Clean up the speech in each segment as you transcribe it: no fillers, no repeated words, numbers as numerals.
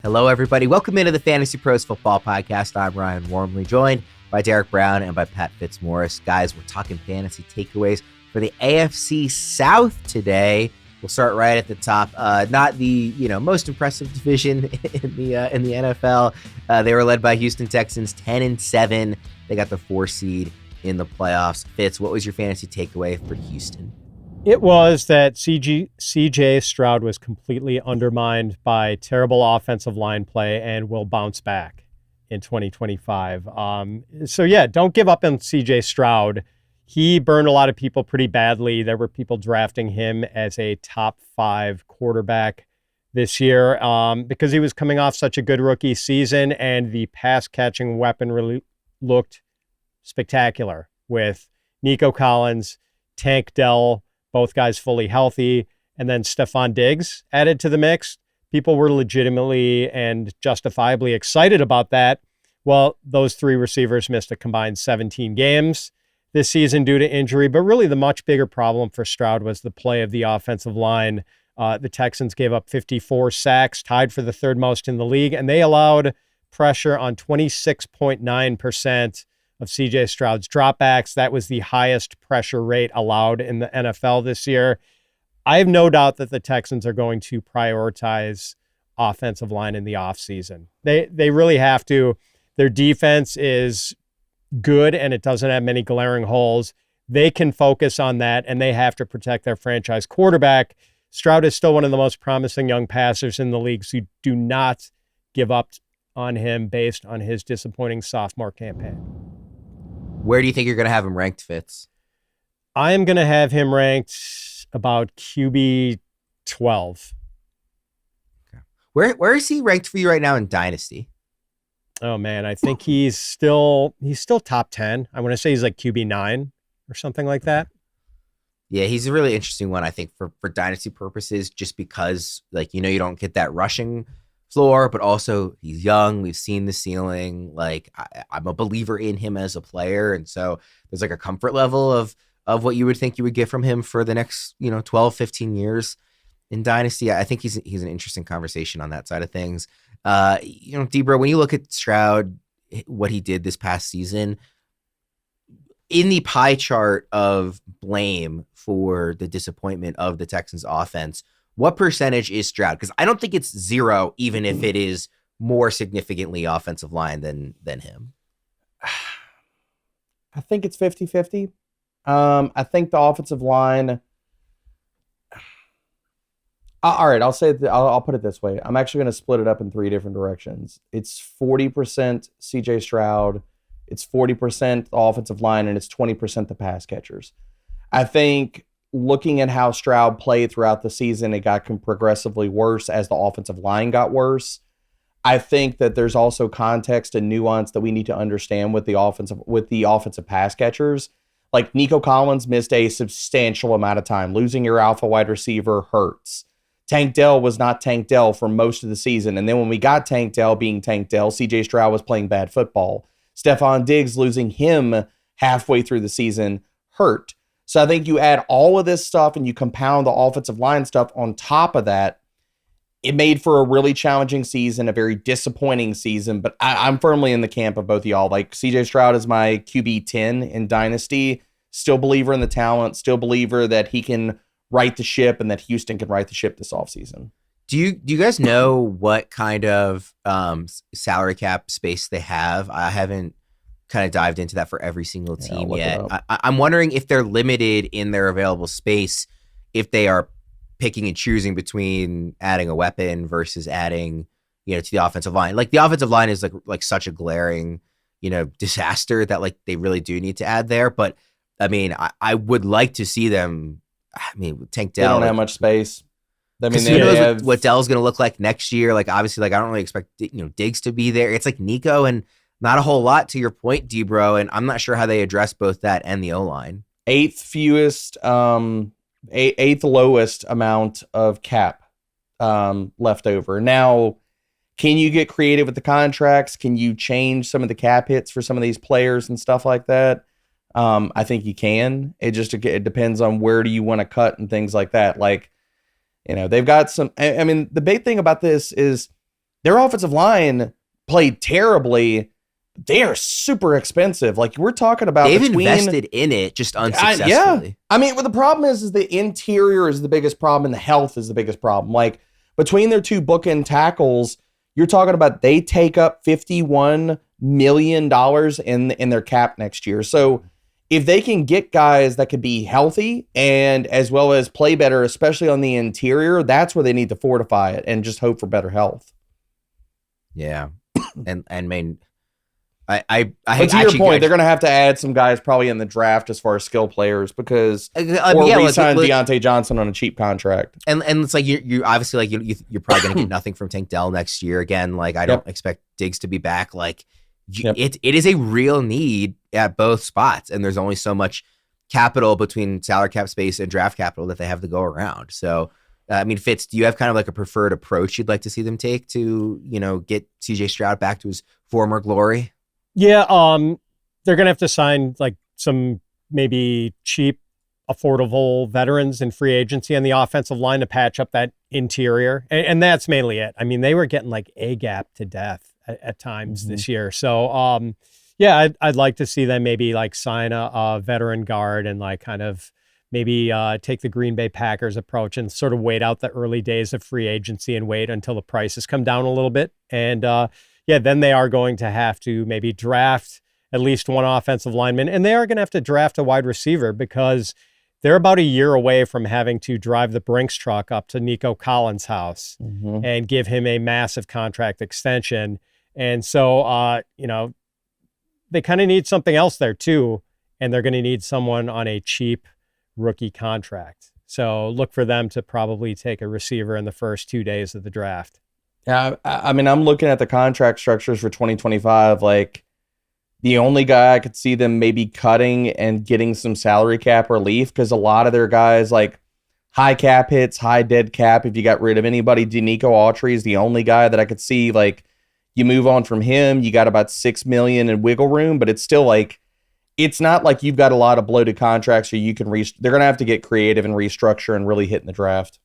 Hello, everybody. Welcome into the Fantasy Pros Football Podcast. I'm Ryan Wormeli, joined by Derek Brown and by Pat Fitzmaurice. Guys, we're talking fantasy takeaways for the AFC South today. We'll start right at the top. Not the most impressive division in the NFL. They were led by Houston Texans, 10-7. They got the 4 seed in the playoffs. Fitz, what was your fantasy takeaway for Houston? It was that CJ Stroud was completely undermined by terrible offensive line play and will bounce back in 2025. Don't give up on CJ Stroud. He burned a lot of people pretty badly. There were people drafting him as a top 5 quarterback this year because he was coming off such a good rookie season, and the pass catching weapon really looked spectacular with Nico Collins, Tank Dell, both guys fully healthy, and then Stephon Diggs added to the mix. People were legitimately and justifiably excited about that. Well, those 3 receivers missed a combined 17 games this season due to injury, but really the much bigger problem for Stroud was the play of the offensive line. The Texans gave up 54 sacks, tied for the 3rd most in the league, and they allowed pressure on 26.9% of CJ Stroud's dropbacks. That was the highest pressure rate allowed in the NFL this year. I have no doubt that the Texans are going to prioritize offensive line in the offseason. They really have to. Their defense is good and it doesn't have many glaring holes. They can focus on that, and they have to protect their franchise quarterback. Stroud is still one of the most promising young passers in the league, so do not give up on him based on his disappointing sophomore campaign. Where do you think you're going to have him ranked, Fitz? I am going to have him ranked about QB 12. Okay. Where is he ranked for you right now in Dynasty? Oh man, I think he's still top 10. I want to say he's like QB 9 or something like that. Yeah, he's a really interesting one, I think, for Dynasty purposes, just because you don't get that rushing floor, but also he's young. We've seen the ceiling. I'm a believer in him as a player. And so there's a comfort level of what you would think you would get from him for the next, 12, 15 years in Dynasty. I think he's an interesting conversation on that side of things. Debro, when you look at Stroud, what he did this past season, in the pie chart of blame for the disappointment of the Texans offense, what percentage is Stroud? Because I don't think it's 0, even if it is more significantly offensive line than him. I think it's 50-50. I think the offensive line. All right, I'll put it this way. I'm actually going to split it up in 3 different directions. It's 40% CJ Stroud, it's 40% the offensive line, and it's 20% the pass catchers. I think looking at how Stroud played throughout the season, it got progressively worse as the offensive line got worse. I think that there's also context and nuance that we need to understand with the offensive pass catchers. Like Nico Collins missed a substantial amount of time. Losing your alpha wide receiver hurts. Tank Dell was not Tank Dell for most of the season. And then when we got Tank Dell being Tank Dell, CJ Stroud was playing bad football. Stephon Diggs, losing him halfway through the season, hurt. So I think you add all of this stuff and you compound the offensive line stuff on top of that. It made for a really challenging season, a very disappointing season, but I'm firmly in the camp of both of y'all. CJ Stroud is my QB 10 in Dynasty. Still believer in the talent, still believer that he can right the ship and that Houston can right the ship this offseason. Do you guys know what kind of salary cap space they have? I haven't kind of dived into that for every single team yet. I'm wondering if they're limited in their available space, if they are picking and choosing between adding a weapon versus adding, to the offensive line. The offensive line is like such a glaring, disaster that they really do need to add there. But I would like to see them. Tank Dell. They don't have much space. Who knows what Dell's going to look like next year? Obviously, I don't really expect Diggs to be there. It's Nico and not a whole lot, to your point, Debro, and I'm not sure how they address both that and the O-line. Eighth lowest amount of cap left over. Now, can you get creative with the contracts? Can you change some of the cap hits for some of these players and stuff like that? I think you can. It depends on where do you want to cut and things like that. They've got some. The big thing about this is their offensive line played terribly. They are super expensive. Like we're talking about, they've invested in it just unsuccessfully. Yeah. I mean, well, the problem is the interior is the biggest problem and the health is the biggest problem. Like between their two bookend tackles, you're talking about they take up $51 million in their cap next year. So if they can get guys that could be healthy and as well as play better, especially on the interior, that's where they need to fortify it and just hope for better health. Yeah. And I mean, but to your point, they're going to have to add some guys probably in the draft as far as skill players because or re-sign Deontay Johnson on a cheap contract. And it's like you obviously like you're probably going to get nothing from Tank Dell next year again. Like I don't expect Diggs to be back. Like it is a real need at both spots, and there's only so much capital between salary cap space and draft capital that they have to go around. So. I mean, Fitz, do you have kind of like a preferred approach you'd like to see them take to, get CJ Stroud back to his former glory? Yeah, they're going to have to sign like some maybe cheap, affordable veterans in free agency on the offensive line to patch up that interior. And that's mainly it. I mean, they were getting like A-gap to death at times this year. So, I'd like to see them maybe like sign a veteran guard and like kind of maybe take the Green Bay Packers approach and sort of wait out the early days of free agency and wait until the prices come down a little bit. And then they are going to have to maybe draft at least one offensive lineman. And they are going to have to draft a wide receiver because they're about a year away from having to drive the Brinks truck up to Nico Collins' house and give him a massive contract extension. And so, they kind of need something else there too. And they're going to need someone on a cheap rookie contract. So look for them to probably take a receiver in the first 2 days of the draft. Yeah, I mean, I'm looking at the contract structures for 2025. Like the only guy I could see them maybe cutting and getting some salary cap relief, because a lot of their guys like high cap hits, high dead cap. If you got rid of anybody, Denico Autry is the only guy that I could see like you move on from him. You got about $6 million in wiggle room, but it's still like, it's not like you've got a lot of bloated contracts or you can they're going to have to get creative and restructure and really hit in the draft.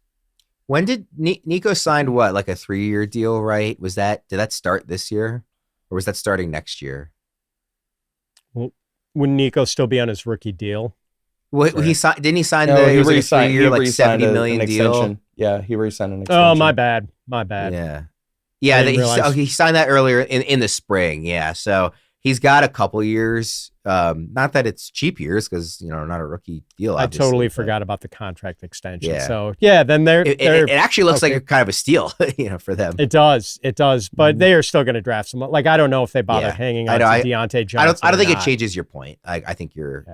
When did Nico signed what, like a 3-year deal, right? Did that start this year or was that starting next year? Well, wouldn't Nico still be on his rookie deal? Well, didn't he sign he re-signed, 3-year, like $70 million deal? Extension. Yeah, he re-signed an extension. Oh, my bad. Yeah, he signed that earlier in the spring. Yeah, so he's got a couple years. Not that it's cheap years because, not a rookie deal. I totally forgot about the contract extension. Yeah. So, then it actually looks like kind of a steal, for them. It does. But they are still going to draft someone. Like, I don't know if they bother hanging on to Deontay Johnson. I don't think it changes your point. I think you're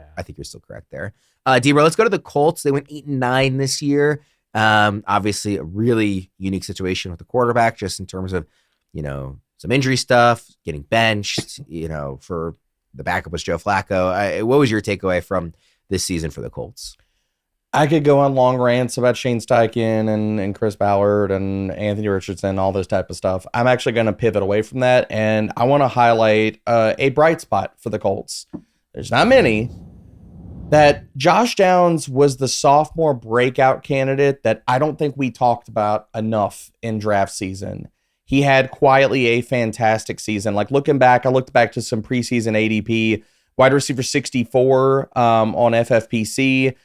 still correct there. D-Row, let's go to the Colts. They went 8-9 this year. Obviously a really unique situation with the quarterback, just in terms of, some injury stuff, getting benched, for the backup was Joe Flacco. What was your takeaway from this season for the Colts? I could go on long rants about Shane Steichen and Chris Ballard and Anthony Richardson, all this type of stuff. I'm actually going to pivot away from that, and I want to highlight a bright spot for the Colts. There's not many. That Josh Downs was the sophomore breakout candidate that I don't think we talked about enough in draft season. He had quietly a fantastic season. Like looking back, I looked back to some preseason ADP, wide receiver 64 on FFPC.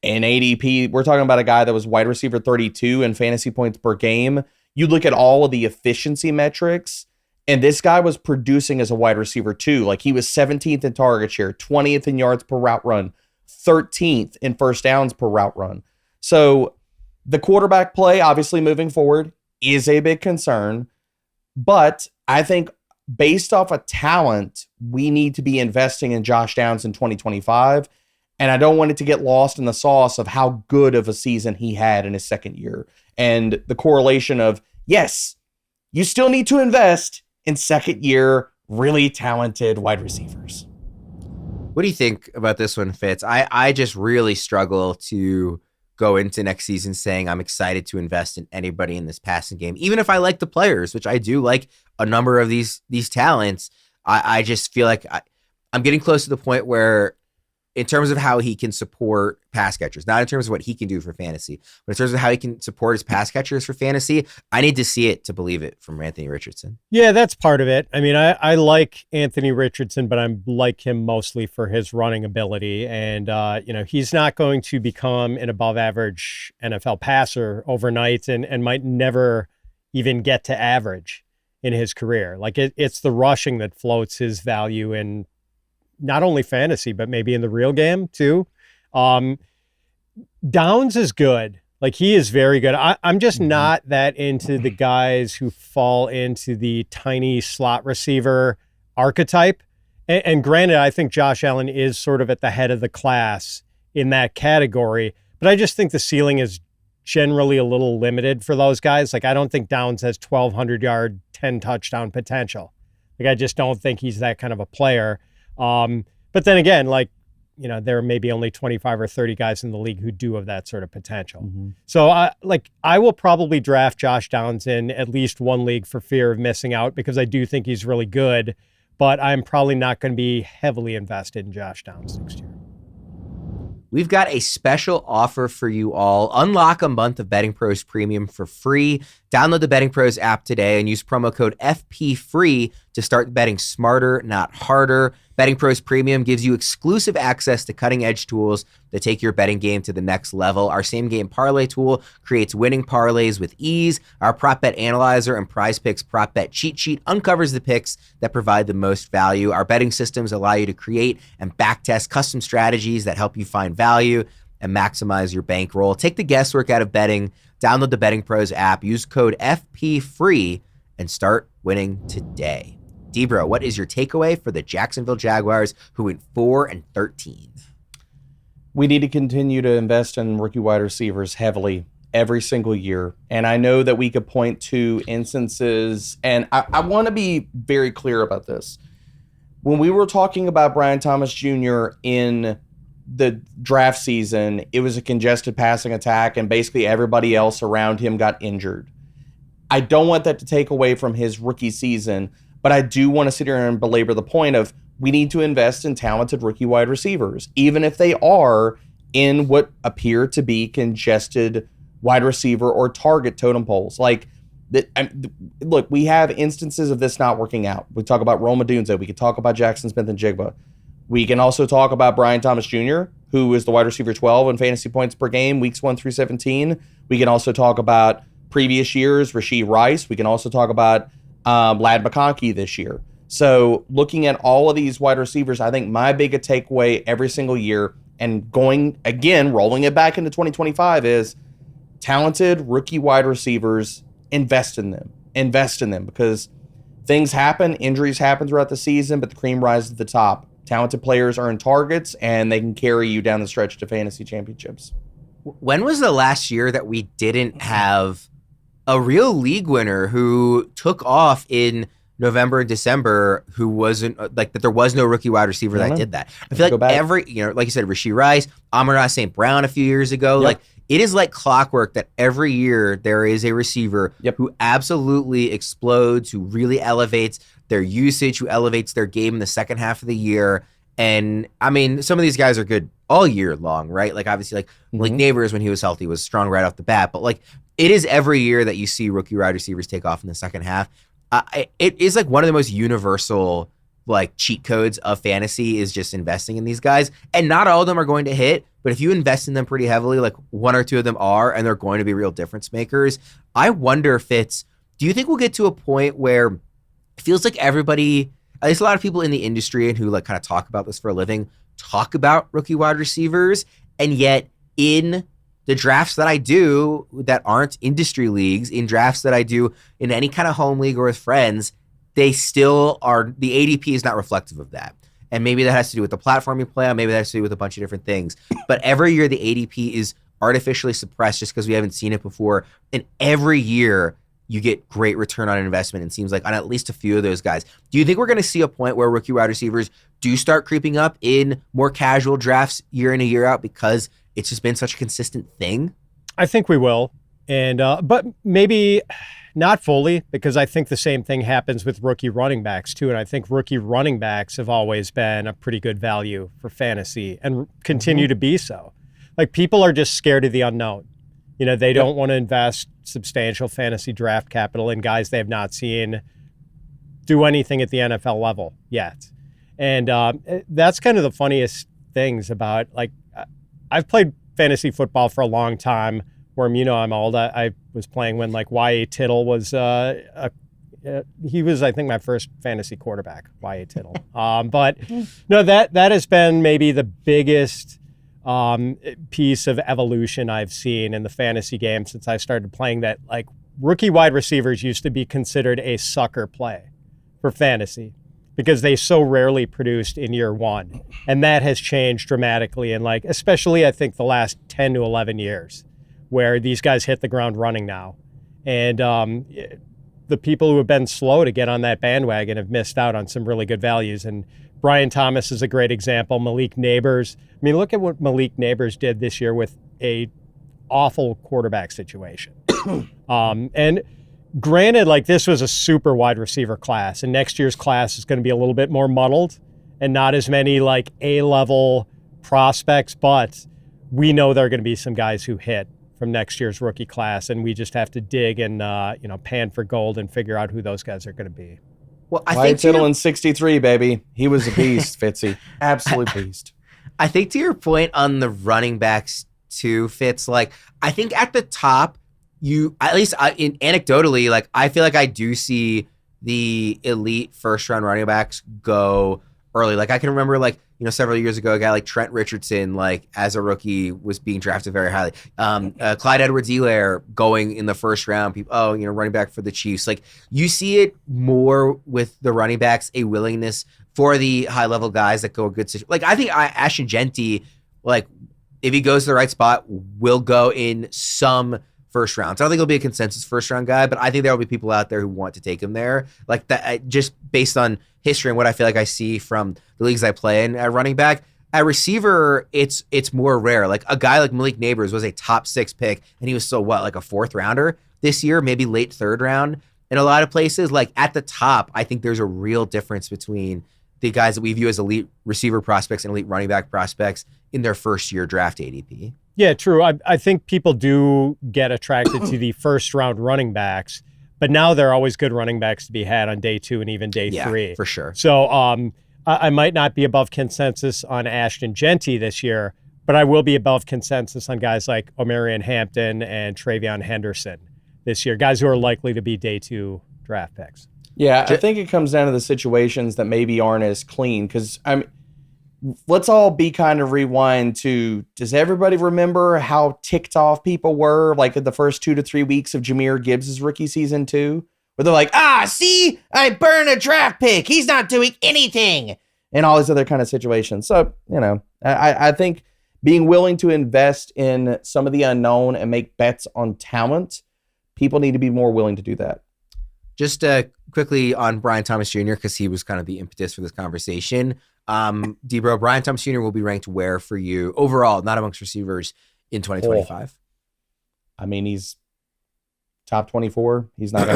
And ADP, we're talking about a guy that was wide receiver 32 in fantasy points per game. You look at all of the efficiency metrics, and this guy was producing as a wide receiver too. Like he was 17th in target share, 20th in yards per route run, 13th in first downs per route run. So the quarterback play, obviously moving forward, is a big concern. But I think based off of talent, we need to be investing in Josh Downs in 2025. And I don't want it to get lost in the sauce of how good of a season he had in his second year. And the correlation of, yes, you still need to invest in second year, really talented wide receivers. What do you think about this one, Fitz? I just really struggle to go into next season saying I'm excited to invest in anybody in this passing game, even if I like the players, which I do like a number of these talents. I just feel like I'm getting close to the point where in terms of how he can support pass catchers, not in terms of what he can do for fantasy, but in terms of how he can support his pass catchers for fantasy, I need to see it to believe it from Anthony Richardson. Yeah, that's part of it. I mean, I like Anthony Richardson, but I like him mostly for his running ability. And, he's not going to become an above average NFL passer overnight and might never even get to average in his career. Like it's the rushing that floats his value in not only fantasy, but maybe in the real game too. Downs is good. Like he is very good. I'm just not that into the guys who fall into the tiny slot receiver archetype. And granted, I think Josh Allen is sort of at the head of the class in that category, but I just think the ceiling is generally a little limited for those guys. Like I don't think Downs has 1,200 yard, 10 touchdown potential. Like I just don't think he's that kind of a player. But then again, there may be only 25 or 30 guys in the league who do have that sort of potential. Mm-hmm. So I will probably draft Josh Downs in at least one league for fear of missing out because I do think he's really good, but I'm probably not going to be heavily invested in Josh Downs next year. We've got a special offer for you all. Unlock a month of Betting Pros Premium for free. Download the Betting Pros app today and use promo code FPFREE to start betting smarter, not harder. Betting Pros Premium gives you exclusive access to cutting-edge tools that take your betting game to the next level. Our same-game parlay tool creates winning parlays with ease. Our Prop Bet Analyzer and Prize Picks Prop Bet Cheat Sheet uncovers the picks that provide the most value. Our betting systems allow you to create and backtest custom strategies that help you find value and maximize your bankroll. Take the guesswork out of betting. Download the Betting Pros app. Use code FPFREE and start winning today. Debro, what is your takeaway for the Jacksonville Jaguars, who went 4-13? We need to continue to invest in rookie wide receivers heavily every single year. And I know that we could point to instances, and I want to be very clear about this. When we were talking about Brian Thomas Jr. in the draft season, it was a congested passing attack, and basically everybody else around him got injured. I don't want that to take away from his rookie season, but I do want to sit here and belabor the point of we need to invest in talented rookie wide receivers, even if they are in what appear to be congested wide receiver or target totem poles. Look, we have instances of this not working out. We talk about Rome Odunze. We can talk about Jackson Smith-Njigba. We can also talk about Brian Thomas Jr., who is the wide receiver 12 in fantasy points per game, weeks 1 through 17. We can also talk about previous years, Rashee Rice. We can also talk about Lad McConkey this year. So looking at all of these wide receivers, I think my biggest takeaway every single year and rolling it back into 2025 is talented rookie wide receivers, invest in them because things happen, injuries happen throughout the season, but the cream rises to the top. Talented players earn targets and they can carry you down the stretch to fantasy championships. When was the last year that we didn't have a real league winner who took off in November and December, who wasn't that there was no rookie wide receiver that did that? I feel like every, like you said, Rashee Rice, Amon-Ra St. Brown a few years ago, it is like clockwork that every year there is a receiver who absolutely explodes, who really elevates their usage, who elevates their game in the second half of the year. And I mean, some of these guys are good all year long, right? Like obviously Blake Neighbors, when he was healthy, was strong right off the bat, but it is every year that you see rookie wide receivers take off in the second half. It is one of the most universal cheat codes of fantasy is just investing in these guys. And not all of them are going to hit, but if you invest in them pretty heavily, one or two of them are, and they're going to be real difference makers. I wonder do you think we'll get to a point where it feels like everybody, at least a lot of people in the industry and who kind of talk about this for a living, talk about rookie wide receivers, and yet in the drafts that I do that aren't industry leagues, in drafts that I do in any kind of home league or with friends, they still are, the ADP is not reflective of that. And maybe that has to do with the platform you play on, maybe that has to do with a bunch of different things. But every year the ADP is artificially suppressed just because we haven't seen it before. And every year you get great return on investment, it seems like, on at least a few of those guys. Do you think we're going to see a point where rookie wide receivers do start creeping up in more casual drafts year in and year out because it's just been such a consistent thing? I think we will. And but maybe, Not fully, because I think the same thing happens with rookie running backs too. And I think rookie running backs have always been a pretty good value for fantasy and continue to be so. Like, people are just scared of the unknown. You know, they don't want to invest substantial fantasy draft capital in guys they have not seen do anything at the NFL level yet. And that's kind of the funniest things about, like, I've played fantasy football for a long time. Worm, you know I'm old. I was playing when, like, Y.A. Tittle was he was, I think, my first fantasy quarterback, Y.A. Tittle. But no, that has been maybe the biggest piece of evolution I've seen in the fantasy game since I started playing. That, like, rookie wide receivers used to be considered a sucker play for fantasy because they so rarely produced in year one. And that has changed dramatically in, like, especially I think the last 10 to 11 years, where these guys hit the ground running now. And the people who have been slow to get on that bandwagon have missed out on some really good values. And Brian Thomas is a great example. Malik Neighbors. I mean, look at what Malik Neighbors did this year with a awful quarterback situation. And granted, like, this was a super wide receiver class, and next year's class is going to be a little bit more muddled and not as many, like, A-level prospects, but we know there are going to be some guys who hit from next year's rookie class, and we just have to dig and pan for gold and figure out who those guys are going to be. Well, I Wyatt think Tittle in 63, baby. He was a beast, Fitzy. Absolute beast. I think to your point on the running backs too, Fitz, like, I think at the top, anecdotally, like, I feel like I do see the elite first round running backs go early. Like, I can remember, like, several years ago, a guy like Trent Richardson, like, as a rookie, was being drafted very highly. Clyde Edwards-Helaire going in the first round. People, running back for the Chiefs. Like, you see it more with the running backs, a willingness for the high level guys that go a good situation. Like, I think Ashton Genty, like, if he goes to the right spot, will go in some first rounds. I don't think he'll be a consensus first round guy, but I think there will be people out there who want to take him there. Like, that, just based on history and what I feel like I see from the leagues I play in at running back. At receiver, it's more rare. Like, a guy like Malik Neighbors was a top 6 pick, and he was still like a 4th rounder this year, maybe late 3rd round in a lot of places. Like, at the top, I think there's a real difference between the guys that we view as elite receiver prospects and elite running back prospects in their first year draft ADP. Yeah, true. I think people do get attracted to the first round running backs, but now there are always good running backs to be had on day 2 and even day 3. Yeah, for sure. So I might not be above consensus on Ashton Genty this year, but I will be above consensus on guys like Omarion Hampton and Travion Henderson this year, guys who are likely to be day 2 draft picks. Yeah, I think it comes down to the situations that maybe aren't as clean, because let's all be kind of rewind to, does everybody remember how ticked off people were, like, in the first 2 to 3 weeks of Jahmyr Gibbs' rookie season 2, where they're like, see, I burn a draft pick, he's not doing anything, and all these other kind of situations. So, I think being willing to invest in some of the unknown and make bets on talent, people need to be more willing to do that. Just quickly on Brian Thomas Jr., because he was kind of the impetus for this conversation. Debro, Brian Thomas Jr. will be ranked where for you overall, not amongst receivers, in 2025? I mean, he's top 24. He's not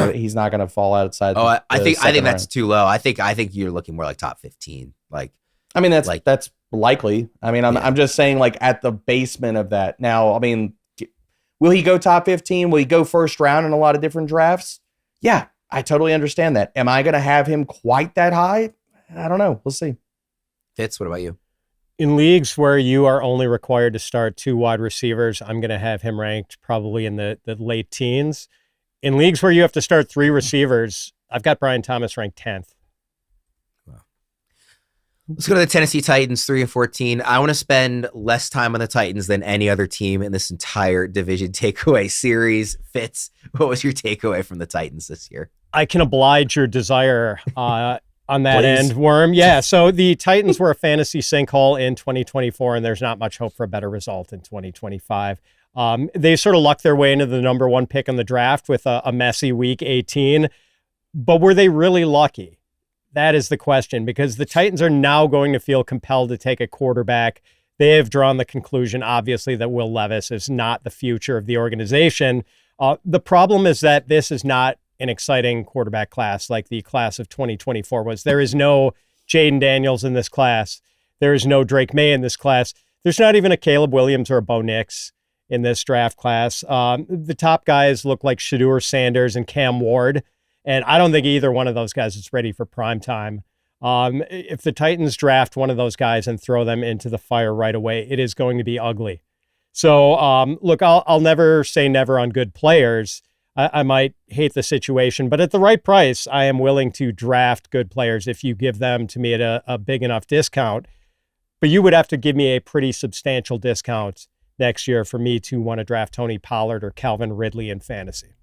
gonna fall outside. I think that's too low. I think you're looking more like top 15. Like, I mean, that's likely. I mean, I'm just saying, like, at the basement of that. Now, I mean, will he go top 15? Will he go first round in a lot of different drafts? Yeah, I totally understand that. Am I going to have him quite that high? I don't know. We'll see. Fitz, what about you? In leagues where you are only required to start 2 wide receivers, I'm going to have him ranked probably in the late teens. In leagues where you have to start 3 receivers, I've got Brian Thomas ranked 10th. Wow. Let's go to the Tennessee Titans, 3-14. I want to spend less time on the Titans than any other team in this entire division takeaway series. Fitz, what was your takeaway from the Titans this year? I can oblige your desire on that Please. end, Worm. Yeah, so the Titans were a fantasy sinkhole in 2024, and there's not much hope for a better result in 2025. They sort of lucked their way into the number 1 pick in the draft with a messy week 18, but were they really lucky? That is the question, because the Titans are now going to feel compelled to take a quarterback. They have drawn the conclusion, obviously, that Will Levis is not the future of the organization. The problem is that this is not an exciting quarterback class like the class of 2024 was. There is no Jaden Daniels in this class. There is no Drake May in this class. There's not even a Caleb Williams or a Bo Nix in this draft class. The top guys look like Shedeur Sanders and Cam Ward, and I don't think either one of those guys is ready for prime time. If the Titans draft one of those guys and throw them into the fire right away, it is going to be ugly. So, look, I'll never say never on good players. I might hate the situation, but at the right price, I am willing to draft good players if you give them to me at a big enough discount. But you would have to give me a pretty substantial discount next year for me to want to draft Tony Pollard or Calvin Ridley in fantasy.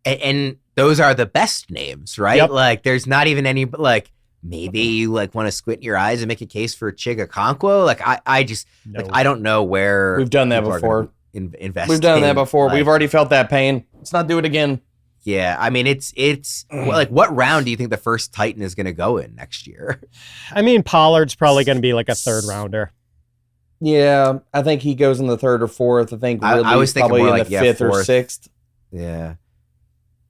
And those are the best names, right? Yep. Like, there's not even any, like, maybe you like want to squint your eyes and make a case for Chig Okonkwo. Like, I just, No. like, I don't know where We've done that people are before. gonna invest. We've done that before. Like, We've already felt that pain. Let's not do it again. yeah. I mean, it's like, what round do you think the first Titan is going to go in next year? I mean, Pollard's probably going to be like a third rounder. Yeah, I think he goes in the third or fourth. I think I Ridley's was thinking probably more in like, the fifth or fourth. sixth. Yeah.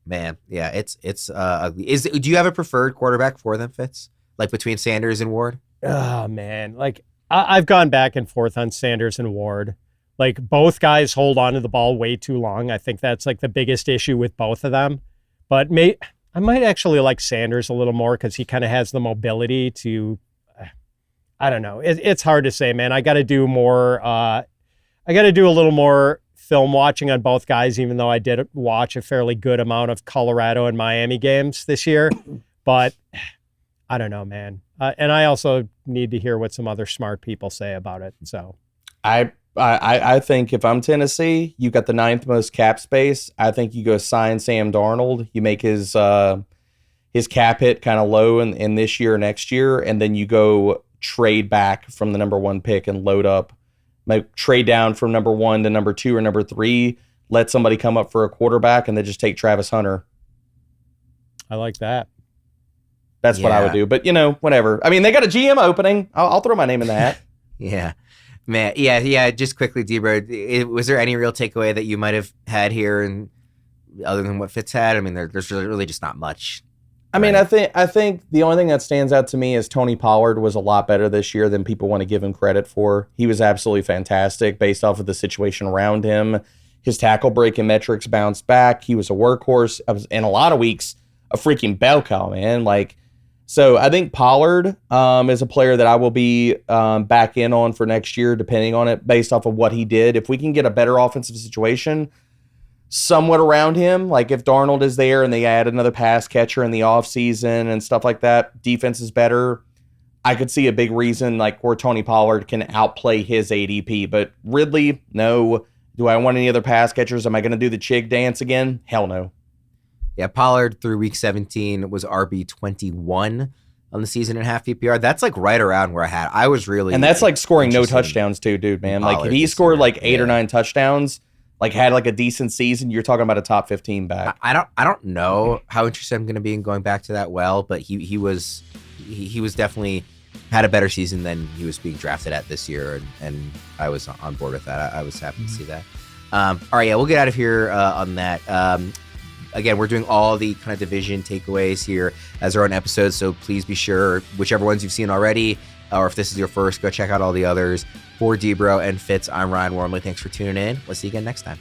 Man. Yeah. It's ugly. Do you have a preferred quarterback for them, Fitz? Like between Sanders and Ward? Oh, man. Like, I've gone back and forth on Sanders and Ward. Like, both guys hold on to the ball way too long. I think that's like the biggest issue with both of them. But I might actually like Sanders a little more because he kind of has the mobility to, I don't know. It's hard to say, man. I got to do more. I got to do a little more film watching on both guys, even though I did watch a fairly good amount of Colorado and Miami games this year. But I don't know, man. And I also need to hear what some other smart people say about it. So I think if I'm Tennessee, you got the 9th most cap space. I think you go sign Sam Darnold. You make his cap hit kind of low in this year, next year, and then you go trade back from the number 1 pick and load up. Trade down from number 1 to number 2 or number 3. Let somebody come up for a quarterback, and then just take Travis Hunter. I like that. That's what I would do. But, whatever. I mean, they got a GM opening. I'll throw my name in the hat. Yeah. Man, yeah. Just quickly, Debra, was there any real takeaway that you might have had here, and other than what Fitz had? I mean, there's really just not much. I mean, I think the only thing that stands out to me is Tony Pollard was a lot better this year than people want to give him credit for. He was absolutely fantastic based off of the situation around him. His tackle breaking metrics bounced back. He was a workhorse. I was in a lot of weeks a freaking bell cow, man. So I think Pollard is a player that I will be back in on for next year, depending on it, based off of what he did. If we can get a better offensive situation somewhat around him, like if Darnold is there and they add another pass catcher in the offseason and stuff like that, defense is better, I could see a big reason like where Tony Pollard can outplay his ADP. But Ridley, no. Do I want any other pass catchers? Am I going to do the Chig dance again? Hell no. Yeah, Pollard through week 17 was RB 21 on the season and half PPR. That's like right around where I was really, and that's like scoring no touchdowns too, dude, man. Like if he scored like 8 or 9 touchdowns, like had like a decent season, you're talking about a top 15 back. I don't know how interested I'm going to be in going back to that well, but he was definitely had a better season than he was being drafted at this year, and I was on board with that. I was happy to see that. All right, yeah, we'll get out of here on that. Again, we're doing all the kind of division takeaways here as our own episodes, so please be sure, whichever ones you've seen already, or if this is your first, go check out all the others. For Debro and Fitz, I'm Ryan Wormeli. Thanks for tuning in. Let's see you again next time.